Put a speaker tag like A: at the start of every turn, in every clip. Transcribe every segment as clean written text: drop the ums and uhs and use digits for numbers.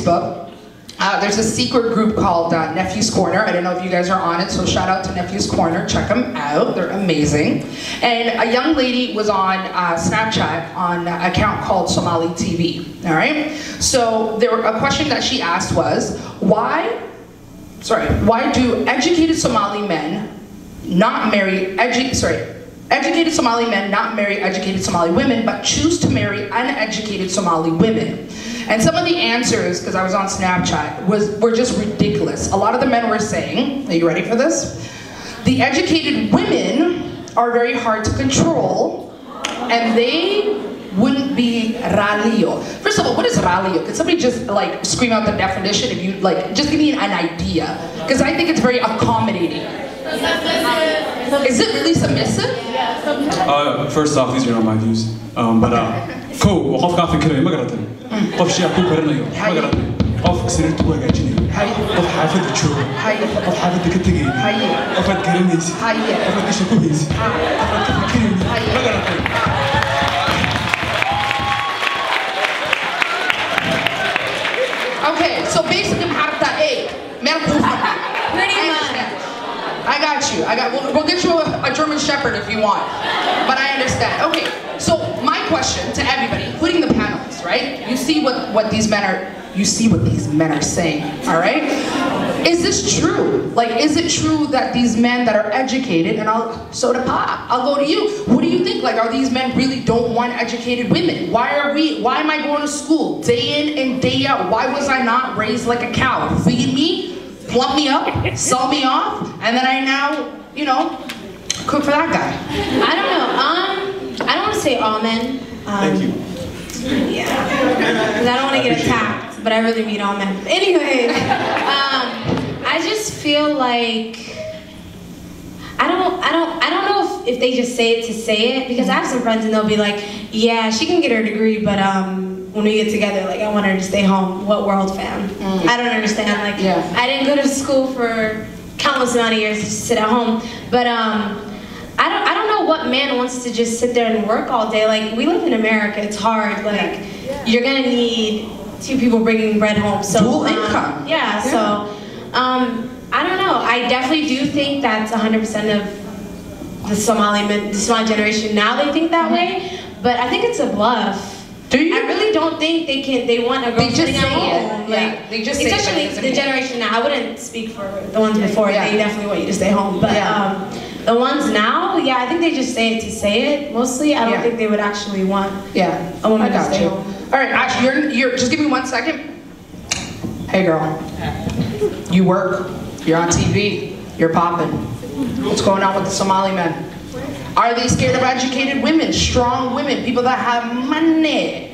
A: Facebook. There's a secret group called Nephew's Corner. I don't know if you guys are on it, so shout out to Nephew's Corner. Check them out. They're amazing. And a young lady was on Snapchat on an account called Somali TV. All right? So a question that she asked was, why do educated Somali men not marry educated Somali men not marry educated Somali women, but choose to marry uneducated Somali women? And some of the answers, because I was on Snapchat, were just ridiculous. A lot of the men were saying, are you ready for this? The educated women are very hard to control, and they wouldn't be ralio. First of all, what is ralio? Could somebody just like scream out the definition if you like, just give me an idea? Because I think it's very accommodating. Is it really submissive?
B: First off, these are not my views. Cool, وقف قاعد فكرة ما قرأتني. قف شيء أكون برنايو ما قرأتني. قف سريرت واجعجني. قف حافظ الشو. قف حافظ دكتوري. قف أتكلميس. قف أتشكوهيس. قف أتفكرني. ما قرأتني.
A: Okay, so basically, harta A. Pretty much. I got you. We'll get you a German Shepherd if you want. But I understand. Okay, so my question to everybody, including the panelists, right? You see what these men are saying, all right? Is this true? Like, is it true that these men that are educated, and I'll go to you. What do you think? Like, are these men really don't want educated women? Why am I going to school day in and day out? Why was I not raised like a cow? Feed me, plump me up, sell me off, and then I now, cook for that guy.
C: I don't know. I don't want to say all men.
B: Thank you.
C: Yeah, because I don't want to get attacked, but I really mean all men. Anyways, I just feel like I don't know if they just say it to say it, because I have some friends and they'll be like, yeah, she can get her degree, but when we get together, like, I want her to stay home. What world, fam? I don't understand. Like, I didn't go to school for countless amount of years to just sit at home, but I don't know what man wants to just sit there and work all day. Like, we live in America, it's hard. Like, you're gonna need two people bringing bread home. So
A: dual income.
C: So I don't know. I definitely do think that's 100% of the Somali generation now. They think that way, but I think it's a bluff.
A: Do you?
C: I really don't think they want a girl sitting at home. Like,
A: they just say it,
C: especially the generation now. I wouldn't speak for the ones before. They definitely want you to stay home. But the ones now, I think they just say it to say it. Mostly, I don't think they would actually want a woman to stay home.
A: All right, Ash, you're just give me 1 second. Hey, girl. You work. You're on TV. You're popping. What's going on with the Somali men? Are they scared of educated women, strong women, people that have money?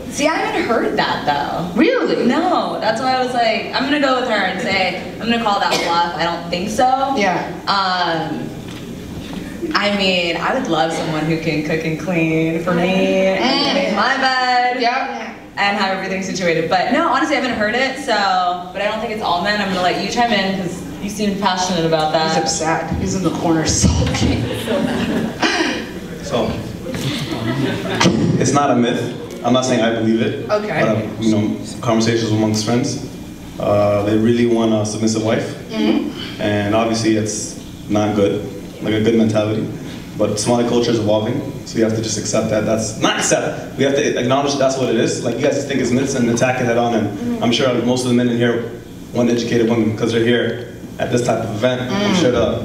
D: See, I haven't heard that though.
A: Really?
D: No, that's why I was like, I'm gonna go with her and say, I'm gonna call that bluff. I don't think so. I mean, I would love someone who can cook and clean for me and make my bed. And have everything situated. But no, honestly, I haven't heard it, but I don't think it's all men. I'm gonna let you chime in because you seem passionate about that.
A: He's upset. He's in the corner sulking.
E: So, it's not a myth. I'm not saying I believe it.
A: Okay.
E: But, conversations amongst friends. They really want a submissive wife. And obviously it's not good, like a good mentality. But Somali culture is evolving, so we have to just accept that. We have to acknowledge that's what it is. Like, you guys just think it's myths and attack it head on, and I'm sure most of the men in here want educated women because they're here at this type of event. I'm sure to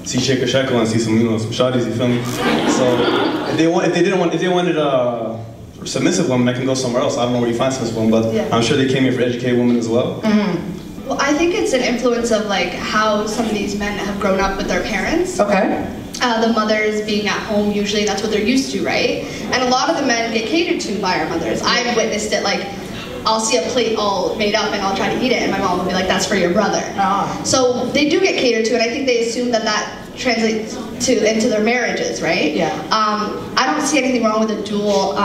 E: see Sheeko Sheeko and see some shawties, you feel me? So if they wanted a submissive woman, I can go somewhere else. I don't know where you find submissive women, but I'm sure they came here for educated women as well.
F: Well, I think it's an influence of like how some of these men have grown up with their parents.
A: Okay.
F: The mothers being at home, usually that's what they're used to, right? And a lot of the men get catered to by our mothers. I've witnessed it, like, I'll see a plate all made up and I'll try to eat it and my mom will be like, that's for your brother. So they do get catered to, and I think they assume that translates into their marriages, right? I don't see anything wrong with a dual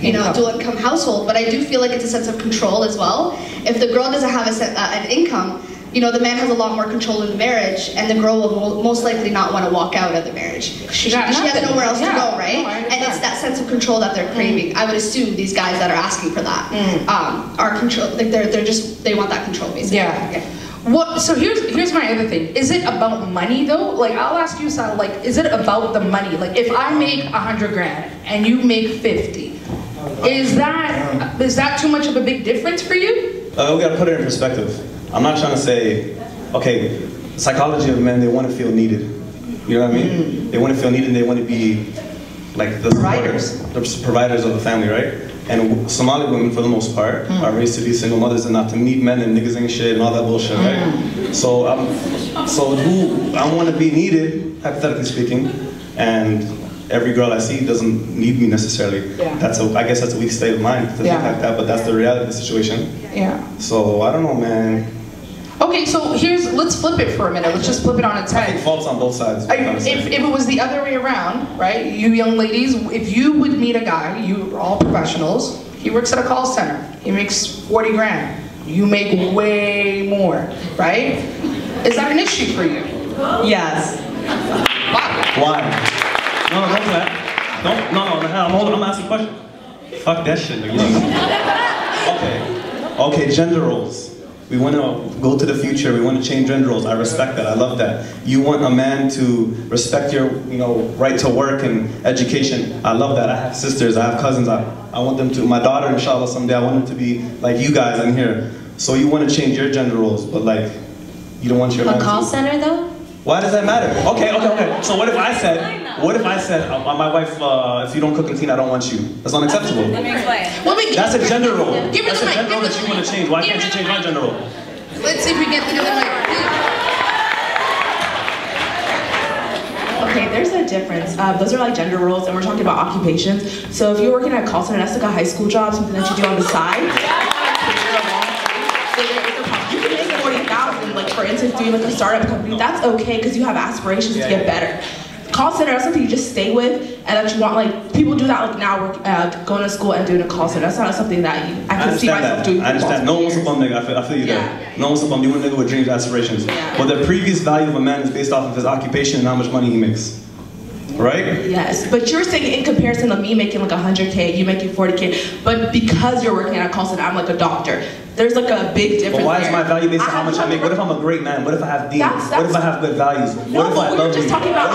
F: income household, but I do feel like it's a sense of control as well. If the girl doesn't have an income, you know, the man has a lot more control in the marriage, and the girl will most likely not want to walk out of the marriage. She has nowhere else to go, right? And it's that sense of control that they're craving. I would assume these guys that are asking for that are control. Like they want that control, basically.
A: Yeah. What? So here's my other thing. Is it about money though? Like I'll ask you, Sal. Like, is it about the money? Like, if I make 100 grand and you make 50, is that too much of a big difference for you?
E: We gotta put it in perspective. I'm not trying to say, okay, psychology of men, they want to feel needed. You know what I mean? They want to feel needed, and they want to be like the providers of the family, right? And Somali women, for the most part, are raised to be single mothers and not to meet men and niggas and shit and all that bullshit, right? So I want to be needed, hypothetically speaking, and every girl I see doesn't need me necessarily. I guess that's a weak state of mind to think like that, but that's the reality of the situation.
A: Yeah.
E: So I don't know, man.
A: Okay, so let's flip it for a minute. Let's just flip it on its head.
E: I think faults on both sides.
A: If it was the other way around, right? You young ladies, if you would meet a guy, you are all professionals, he works at a call center, he makes 40 grand, you make way more, right? Is that an issue for you?
D: Yes.
E: Why? No, don't do that. I'm asking a question. Fuck that shit, nigga. Okay, gender roles. We want to go to the future. We want to change gender roles. I respect that. I love that. You want a man to respect your, right to work and education. I love that. I have sisters. I have cousins. I want them to. My daughter, inshallah, someday I want them to be like you guys in here. So you want to change your gender roles, but like, you don't want your man
C: a call center though?
E: Why does that matter? Okay. So what if I said, my wife, if you don't cook and clean, I don't want you. That's unacceptable.
D: Let me explain.
E: That's a gender role.
A: Give
E: That's a gender role that you want to change. Why can't you change my gender role?
A: Let's see if we get the other mic.
G: Okay, there's a difference. Those are like gender roles, and we're talking about occupations. So if you're working at a call center, that's like a high school job, something that you do on the side. You can make 40,000, like for instance, doing like a startup company. That's okay because you have aspirations to get better. Call center is something you just stay with, and that you want. Like people do that, like now we're going to school and doing a call center. That's not something that I can see myself doing.
E: I understand. No one wants a bum nigga. I feel you there. No one wants a bum. You want a nigga with dreams, aspirations. But the previous value of a man is based off of his occupation and how much money he makes. Right?
G: Yes, but you're saying in comparison to me making like 100K, you making 40K, but because you're working at a call center, I'm like a doctor. There's like a big difference.
E: But why is my value based on how much I make? What if I'm a great man? What if I have deeds? What if I have good values?
G: No,
E: what if I love you?
G: We're just talking about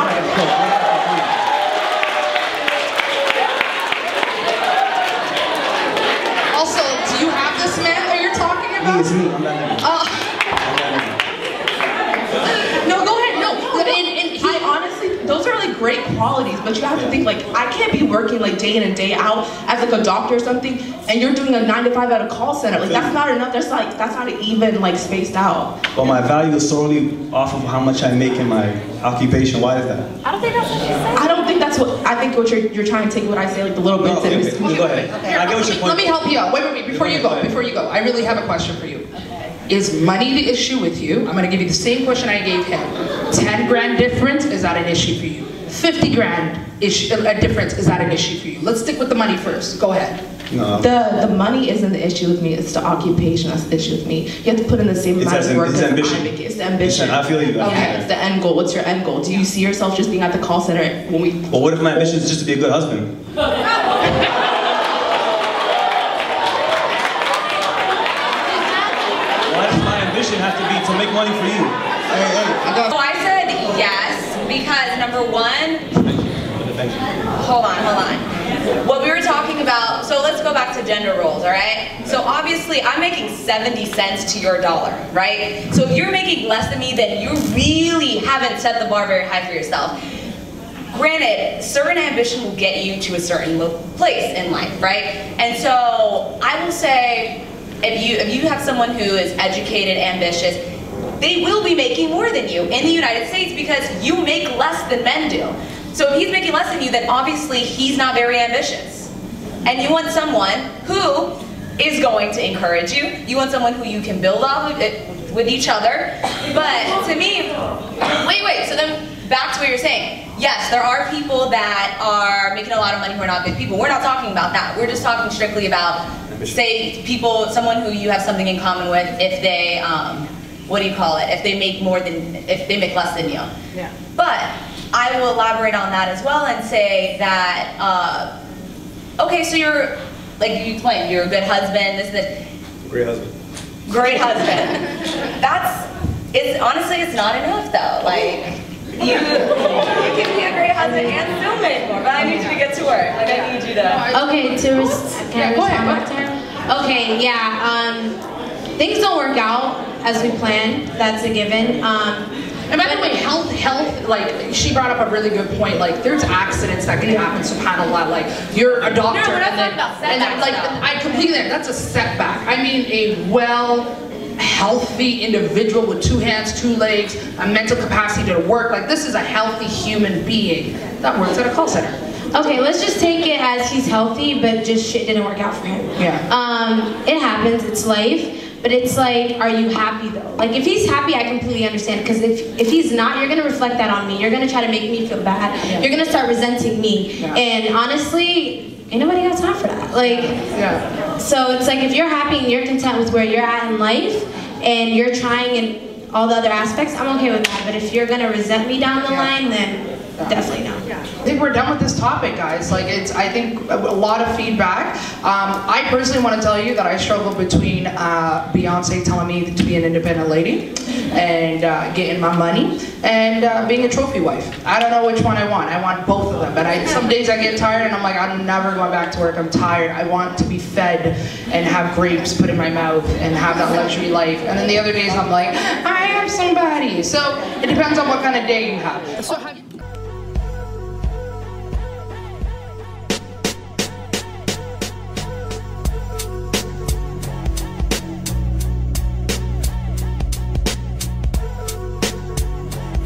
A: Also, do you have this man that you're talking about?
E: It's me. I'm that nigga.
A: No, go ahead. No.
G: I honestly, those are like great qualities, but you have to think like, I can't be working like day in and day out as like a doctor or something, and you're doing a 9 to 5 at a call center. Like that's not enough. That's not even like spaced out.
E: But my value is solely off of how much I make in my occupation. Why is that?
C: I don't think that's what you said.
G: I don't think that's what, I think what you're trying to take what I say, like the little bits
E: Okay, go ahead.
A: Okay.
E: I get what your point.
A: Let me help you out. Wait, before you go, I really have a question for you. Is money the issue with you? I'm gonna give you the same question I gave him. 10 grand difference, is that an issue for you? 50 grand difference, is that an issue for you? Let's stick with the money first. Go ahead.
E: No.
G: The money isn't the issue with me, it's the occupation that's the issue with me. You have to put in the same amount of work as I make. It's the ambition.
E: I feel you.
G: Okay, it's the end goal. What's your end goal? Do you see yourself just being at the call center when we...
E: Well, what if my ambition is just to be a good husband? Have to be to make money for you.
D: So I said yes because number one, hold on. What we were talking about, so let's go back to gender roles, all right? So obviously I'm making 70 cents to your dollar, right? So if you're making less than me, then you really haven't set the bar very high for yourself. Granted, certain ambition will get you to a certain place in life, right? And so I will say, if you have someone who is educated, ambitious, they will be making more than you in the United States because you make less than men do. So if he's making less than you, then obviously he's not very ambitious. And you want someone who is going to encourage you. You want someone who you can build off of it with each other. But to me, wait, so then back to what you're saying. Yes, there are people that are making a lot of money who are not good people. We're not talking about that. We're just talking strictly about, say, someone who you have something in common with, if they what do you call it, if they make less than you.
A: Yeah.
D: But I will elaborate on that as well and say that, okay, so you're, like you explained, you're a good husband, this.
E: Great husband.
D: Great husband. Honestly, it's not enough though. Like, you can be a great husband and still make more, but I need you to get to work. Like, I need you to.
C: Okay, can I respond to her? Okay, yeah, things don't work out as we planned, that's a given.
A: And by the way, health, like, she brought up a really good point, like, there's accidents that can happen, subhanAllah, like, you're a doctor, I completely, that's a setback. I mean, a healthy individual with 2 hands, 2 legs, a mental capacity to work, like, this is a healthy human being that works at a call center.
C: Okay, let's just take it as he's healthy, but just shit didn't work out for him.
A: Yeah.
C: It happens, it's life. But it's like, are you happy though? Like, if he's happy, I completely understand. Because if he's not, you're gonna reflect that on me. You're gonna try to make me feel bad. Yeah. You're gonna start resenting me. Yeah. And honestly, ain't nobody got time for that. Like, yeah. So it's like, if you're happy and you're content with where you're at in life, and you're trying in all the other aspects, I'm okay with that. But if you're gonna resent me down the line, then definitely no.
A: I think we're done with this topic, guys. Like, it's, I think, a lot of feedback. I personally want to tell you that I struggle between Beyonce telling me to be an independent lady and getting my money and being a trophy wife. I don't know which one I want. I want both of them. But some days I get tired and I'm like, I'm never going back to work. I'm tired. I want to be fed and have grapes put in my mouth and have that luxury life. And then the other days I'm like, I am somebody. So it depends on what kind of day you have. So